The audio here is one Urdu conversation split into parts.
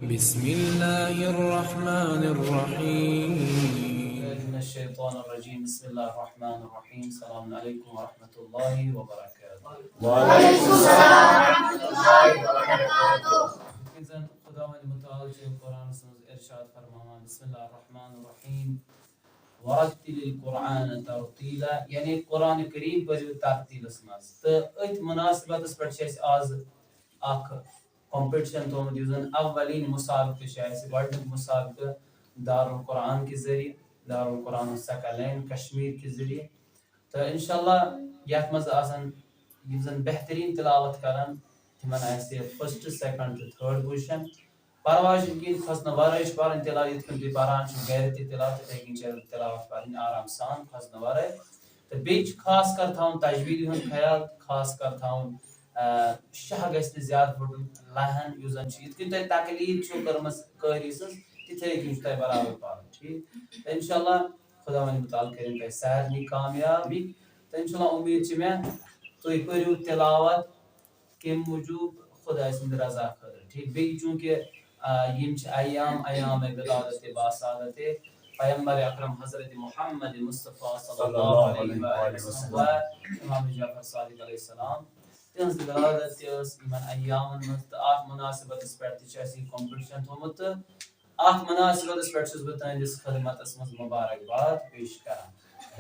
بسم الله الرحمن الرحيم. من الشيطان الرجيم. بسم الله الرحمن الرحيم. السلام عليكم ورحمة الله وبركاته. وعليكم السلام ورحمة الله وبركاته. إذن خداوند متعال کے قرآن سے ارشاد فرمانا بسم اللہ الرحمن الرحیم ورتل القرآن ترتیلا یعنی قرآن کریم پر ترتیل اسماز تو ات مناسبت اس پر چیز آز آخ کمپٹیشن تو مدیوزن اولین مسابقہ شاید گوڑنک مسابقہ دار القرآن کے ذریعے دار القرآن الثقلین کشمیر کے ذریعے تو انشاءاللہ یات مز آسن یمزن بہترین تلاوت کرن تمن آسے فرسٹ سیکنڈ تو تھرڈ پوزیشن پرواز کی کھسن ورائش پارن تلاوت کن دی پاران چھ غیر تی تلاوت تیکن چھ تلاوت پارن آرام سان کھسن ورائی تو بیچ خاص کر تھاون تجویدی ہن خیال خاص کر تھاون شاہ گژھِ نہٕ زیادٕ پھُٹُن لہن یُس زن چھُ یِتھ کٔنۍ تۄہہِ تقلیٖد چھو کٔرمٕژ قٲری سٕنٛز تِتھے کٔنۍ چھُ تۄہہِ برابر پرُن ٹھیٖک تہٕ اِنشاءاللہ خۄداوندِ مُتعال کٔرِنۍ تۄہہِ سارنٕے کامیابی تہٕ اِنشاءاللہ اُمید چھِ مےٚ تُہۍ پٔرِو تِلاوت کمہِ موٗجوٗب خۄداے سٕنٛدِ رضا خٲطرٕ ٹھیٖک بیٚیہِ چوٗنٛکہِ یِم چھِ ایام ولادت باسادت پیغمبر اکرم حضرت محمد مصطفیٰ صلی اللہ علیہ وسلم و امام جعفر صادق علیہ السلام تہذ ولادت ان ایامن مز تو ات مناسبت پہ کمپٹیشن تھومت تو ات مناسبت پہ بہت تہندس خدمتس مز مبارکباد پیش کران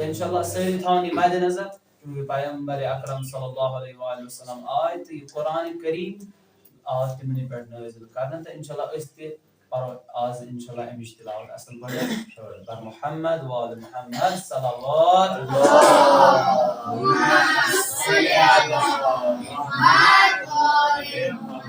انشاءاللہ ساری تھاؤن یہ مد نظر کیونکہ پیغمبر اکرم صلی اللہ علیہ وآلہ وسلم آئے تو یہ قرآن کریم آج تمہیں پہ نازل کرنا تو انشاءاللہ اس تے پر آج انشاءاللہ امش تلاوت اصل پڑھے بر محمد وآل محمد صلوات اللهم صل على محمد وآل محمد